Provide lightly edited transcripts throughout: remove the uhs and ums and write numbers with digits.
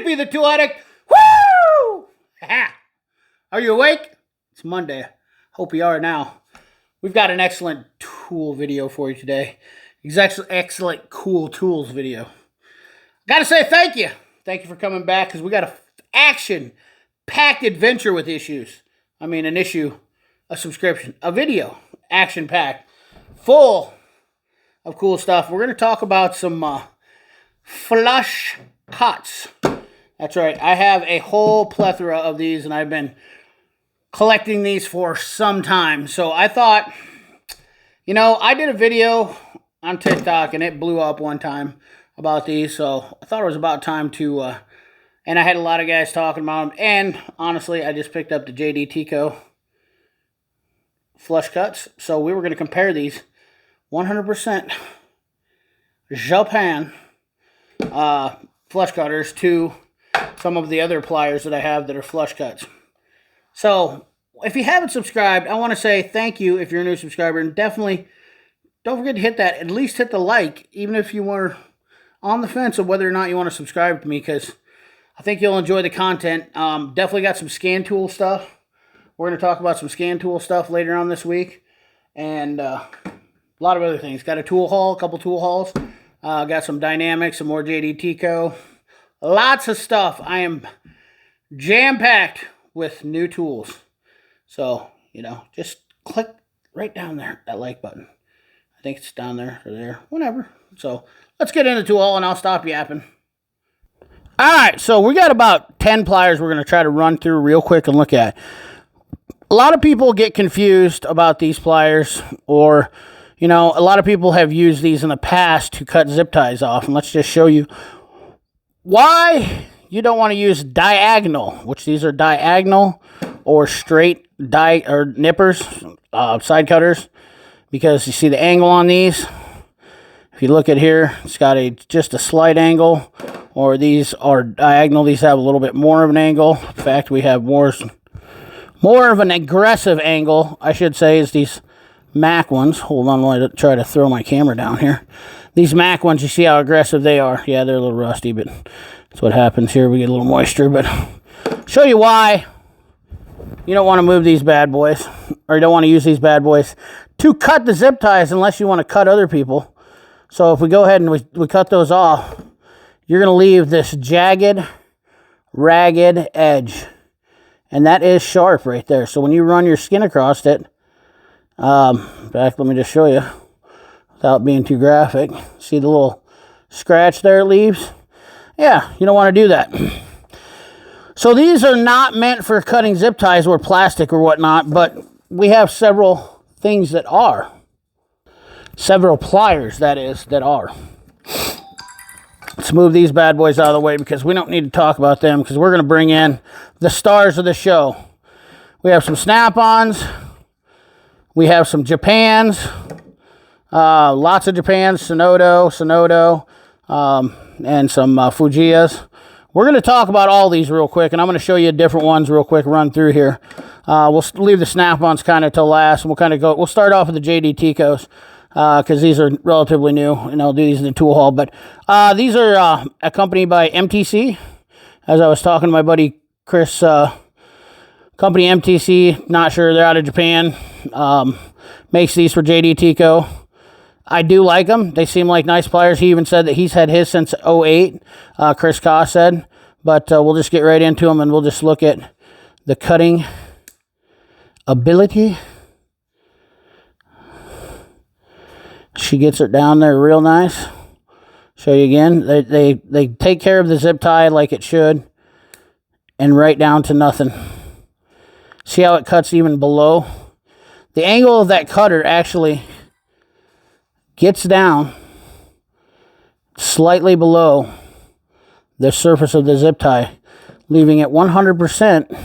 Sleepy the Tool Addict. Woo! Are you awake? It's Monday. Hope you are now. We've got an excellent tool video for you today. Excellent cool tools video. Gotta say thank you. Thank you for coming back because we got an action-packed adventure with issues. I mean, an issue, a subscription, a video, action-packed, full of cool stuff. We're going to talk about some flush cuts. That's right. I have a whole plethora of these, and I've been collecting these for some time. So I thought, I did a video on TikTok, and it blew up one time about these. So I thought it was about time to, and I had a lot of guys talking about them. And honestly, I just picked up the JD Tico flush cuts. So we were going to compare these 100% Japan flush cutters to some of the other pliers that I have that are flush cuts. So if you haven't subscribed, I want to say thank you if you're a new subscriber, and definitely don't forget to hit that, at least hit the like, even if you were on the fence of whether or not you want to subscribe to me, because I think you'll enjoy the content. Definitely got some scan tool stuff. We're going to talk about some scan tool stuff later on this week, and a lot of other things. Got a tool haul, a couple tool hauls. Got some dynamics, some more JD Tico. Lots of stuff. I am jam-packed with new tools. So, just click right down there, that like button. I think it's down there or there, whatever. So, let's get into the tool haul and I'll stop yapping. Alright, so we got about 10 pliers we're going to try to run through real quick and look at. A lot of people get confused about these pliers, or a lot of people have used these in the past to cut zip ties off. And let's just show you why you don't want to use diagonal, which these are diagonal or straight nippers, side cutters, because you see the angle on these. If you look at here, it's got just a slight angle, or these are diagonal. These have a little bit more of an angle. In fact, we have more of an aggressive angle, I should say, is these Mac ones. Hold on while I try to throw my camera down here. These Mac ones, you see how aggressive they are. Yeah, they're a little rusty, but that's what happens here. We get a little moisture, but show you why you don't want to move these bad boys, or you don't want to use these bad boys to cut the zip ties unless you want to cut other people. So if we go ahead and we cut those off, you're going to leave this jagged, ragged edge. And that is sharp right there. So when you run your skin across it, let me just show you without being too graphic. See the little scratch there it leaves? Yeah, you don't want to do that. So these are not meant for cutting zip ties or plastic or whatnot, but we have several things that are. Several pliers, that is, that are. Let's move these bad boys out of the way because we don't need to talk about them, because we're going to bring in the stars of the show. We have some Snap-ons. We have some Japans. Lots of Japans. Cenoto, and some Fujiyas. We're going to talk about all these real quick, and I'm going to show you different ones real quick, run through here. We'll leave the Snap-ons kind of till last, and we'll start off with the JD Ticos. Because these are relatively new, and I'll do these in the tool haul. But these are accompanied by MTC. As I was talking to my buddy Chris, company MTC, not sure, they're out of Japan. Makes these for JD Tico. I do like them. They seem like nice pliers. He even said that he's had his since 2008, Chris Koss said. But we'll just get right into them, and we'll just look at the cutting ability. She gets it down there real nice. Show you again. They take care of the zip tie like it should, and right down to nothing. See how it cuts even below? The angle of that cutter actually gets down slightly below the surface of the zip tie, leaving it 100%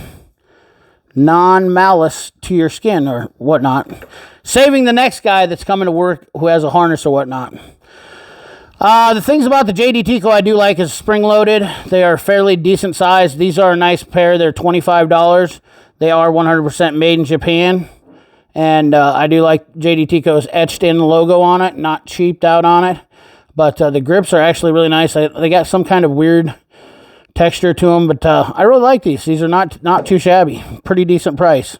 non-malice to your skin or whatnot, saving the next guy that's coming to work who has a harness or whatnot. The things about the JD Tico I do like is spring-loaded. They are fairly decent size. These are a nice pair. They're $25. They are 100% made in Japan. And I do like JD Tico's etched-in logo on it, not cheaped out on it. But the grips are actually really nice. They got some kind of weird texture to them, but I really like these. These are not too shabby. Pretty decent price.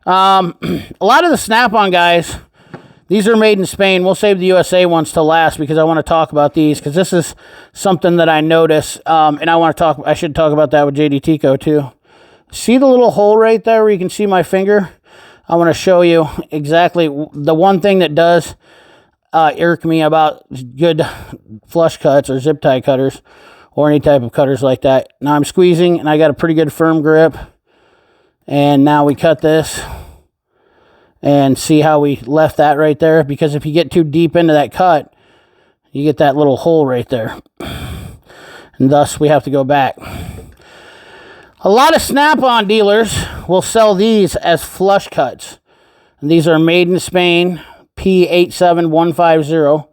A lot of the Snap-on guys, these are made in Spain. We'll save the USA ones till last because I want to talk about these because this is something that I notice, and I should talk about that with JD Tico too. See the little hole right there where you can see my finger? I want to show you exactly the one thing that does irk me about good flush cuts or zip tie cutters or any type of cutters like that. Now I'm squeezing and I got a pretty good firm grip. And now we cut this and see how we left that right there, because if you get too deep into that cut, you get that little hole right there. And thus we have to go back. A lot of Snap-on dealers will sell these as flush cuts. And these are made in Spain, P87150.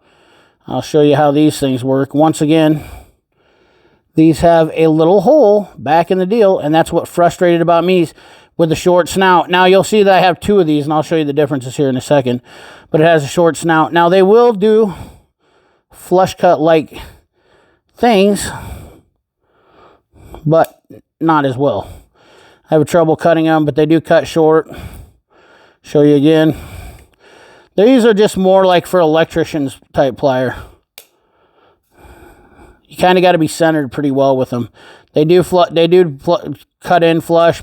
I'll show you how these things work. Once again, these have a little hole back in the deal, and that's what frustrated about me with the short snout. Now, you'll see that I have two of these, and I'll show you the differences here in a second. But it has a short snout. Now, they will do flush cut-like things, but not as well. I have trouble cutting them, but they do cut short. Show you again. These are just more like for electricians type plier. You kind of got to be centered pretty well with them. They do cut in flush,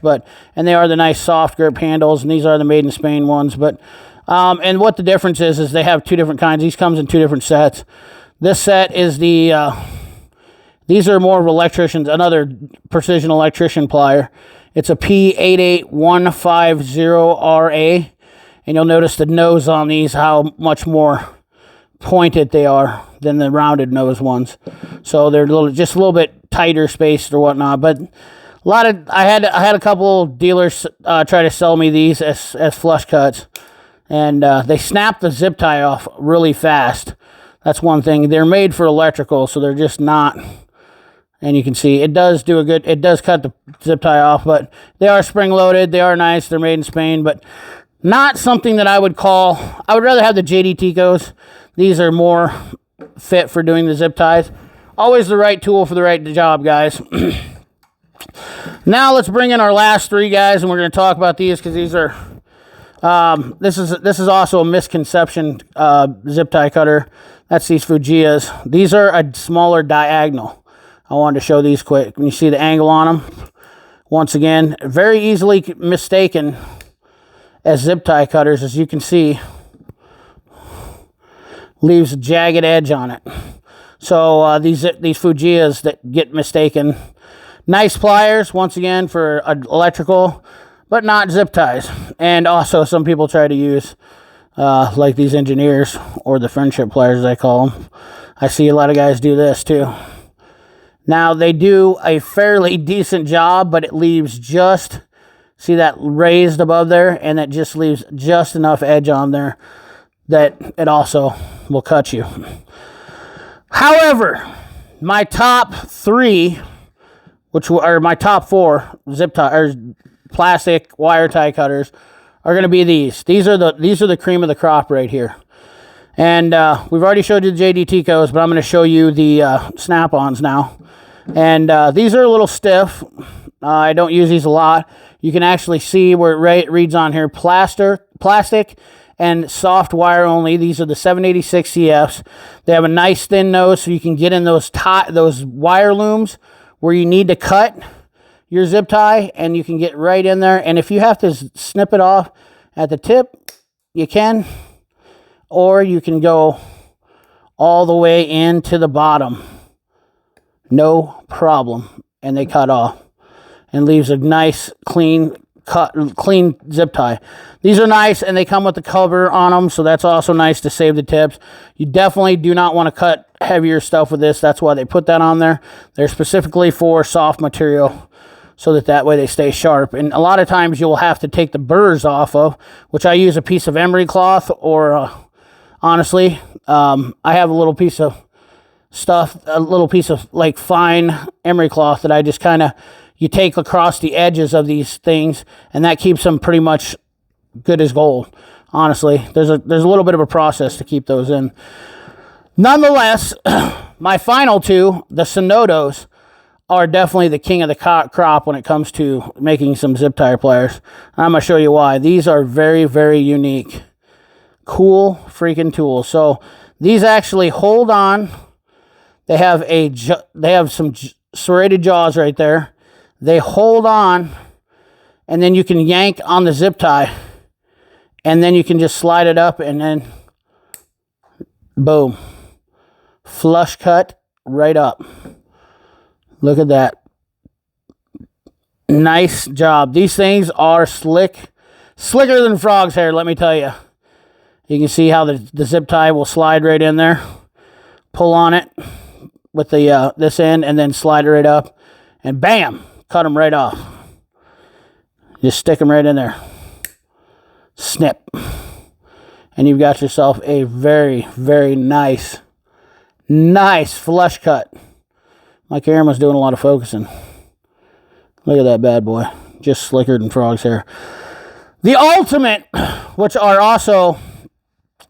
and they are the nice soft grip handles, and these are the made in Spain ones. But and what the difference is they have two different kinds. These comes in two different sets. This set is the these are more of electricians, another precision electrician plier. It's a P88150RA, and you'll notice the nose on these, how much more pointed they are than the rounded nose ones. So they're just a little bit tighter spaced or whatnot. But I had a couple dealers try to sell me these as flush cuts, and they snap the zip tie off really fast. That's one thing. They're made for electrical, so they're just not. And you can see it does cut the zip tie off, but they are spring loaded. They are nice. They're made in Spain, but not something that I would call. I would rather have the JD Ticos. These are more fit for doing the zip ties. Always the right tool for the right job, guys. Now let's bring in our last three guys, and we're going to talk about these because these are. This is also a misconception zip tie cutter. That's these Fujiyas. These are a smaller diagonal. I wanted to show these quick. When you see the angle on them, once again, very easily mistaken as zip tie cutters, as you can see, leaves a jagged edge on it. So these Fujiyas that get mistaken, nice pliers, once again, for electrical, but not zip ties. And also some people try to use, like these engineers, or the friendship pliers as I call them. I see a lot of guys do this too. Now, they do a fairly decent job, but it leaves just, see that raised above there? And it just leaves just enough edge on there that it also will cut you. However, my top three, which are my top four zip tie or plastic wire tie cutters, are going to be these. These are the cream of the crop right here. And we've already showed you the JD Ticos, but I'm going to show you the Snap-ons now. And these are a little stiff. I don't use these a lot. You can actually see where it reads on here, plastic and soft wire only. These are the 786 CFs. They have a nice thin nose, so you can get in those wire looms where you need to cut your zip tie, and you can get right in there. And if you have to snip it off at the tip, you can. Or you can go all the way into the bottom. No problem. And they cut off. And leaves a nice, clean zip tie. These are nice, and they come with the cover on them, so that's also nice to save the tips. You definitely do not want to cut heavier stuff with this. That's why they put that on there. They're specifically for soft material, so that way they stay sharp. And a lot of times you'll have to take the burrs off of, which I use a piece of emery cloth, or honestly, I have a little piece of like fine emery cloth that I just kind of, you take across the edges of these things, and that keeps them pretty much good as gold. Honestly, there's a little bit of a process to keep those in. Nonetheless, my final two, the Cenotos, are definitely the king of the crop when it comes to making some zip tie pliers. I'm going to show you why. These are very, very unique. Cool freaking tools. So these actually hold on. They have some serrated jaws right there. They hold on, and then you can yank on the zip tie, and then you can just slide it up, and then boom, flush cut right up. Look at that. Nice job. These things are slicker than frog's hair, let me tell you. You can see how the zip tie will slide right in there. Pull on it with the this end, and then slide it right up, and bam, cut them right off. Just stick them right in there. Snip. And you've got yourself a very, very nice flush cut. My camera's doing a lot of focusing. Look at that bad boy. Just slicker than frog's hair. The Ultimate, which are also,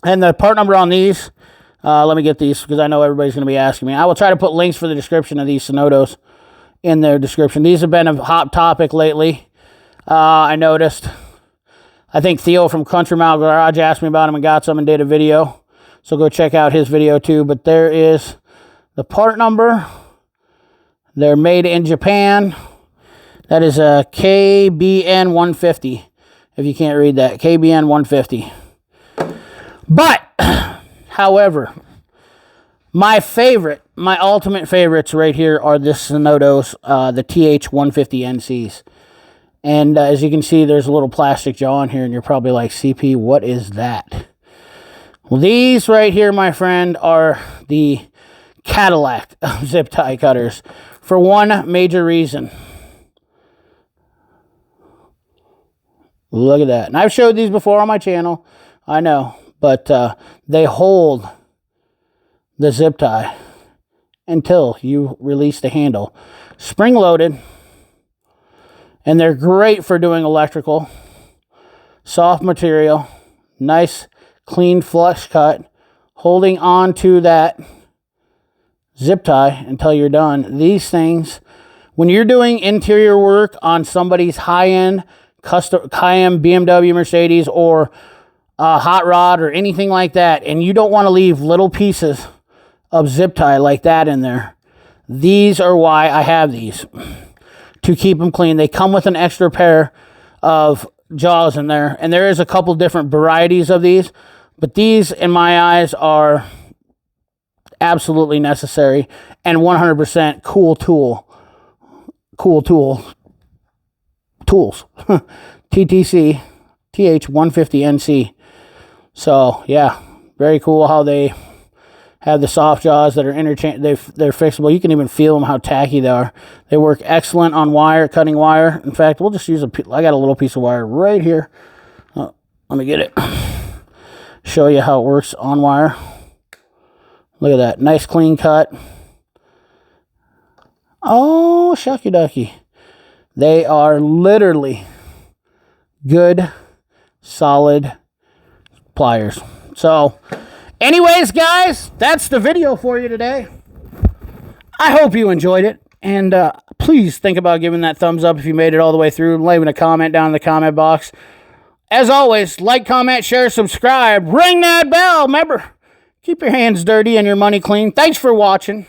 and the part number on these, let me get these because I know everybody's going to be asking me. I will try to put links for the description of these Cenotos in their description. These have been a hot topic lately. I noticed. I think Theo from Country Mile Garage asked me about them and got some and did a video. So go check out his video too. But there is the part number. They're made in Japan. That is a KBN 150. If you can't read that, KBN 150. But, however, my ultimate favorites right here are the Cenotos, the TH150NCs. And as you can see, there's a little plastic jaw in here, and you're probably like, CP, what is that? Well, these right here, my friend, are the Cadillac of zip tie cutters for one major reason. Look at that. And I've showed these before on my channel. I know. But they hold the zip tie until you release the handle. Spring-loaded. And they're great for doing electrical. Soft material. Nice, clean flush cut. Holding on to that zip tie until you're done. These things, when you're doing interior work on somebody's high-end BMW, Mercedes, or hot rod or anything like that, and you don't want to leave little pieces of zip tie like that in there, these are why I have these, to keep them clean. They come with an extra pair of jaws in there, and there is a couple different varieties of these, but these in my eyes are absolutely necessary and 100% cool tools. TTC TH150NC. So yeah, very cool how they have the soft jaws that are they're fixable. You can even feel them how tacky they are. They work excellent on wire, cutting wire. In fact, we'll just use I got a little piece of wire right here. Let me get it. Show you how it works on wire. Look at that, nice clean cut. Oh, shucky ducky. They are literally good, solid pliers. So, anyways, guys, that's the video for you today. I hope you enjoyed it. And please think about giving that thumbs up if you made it all the way through. Leaving a comment down in the comment box. As always, like, comment, share, subscribe. Ring that bell. Remember, keep your hands dirty and your money clean. Thanks for watching.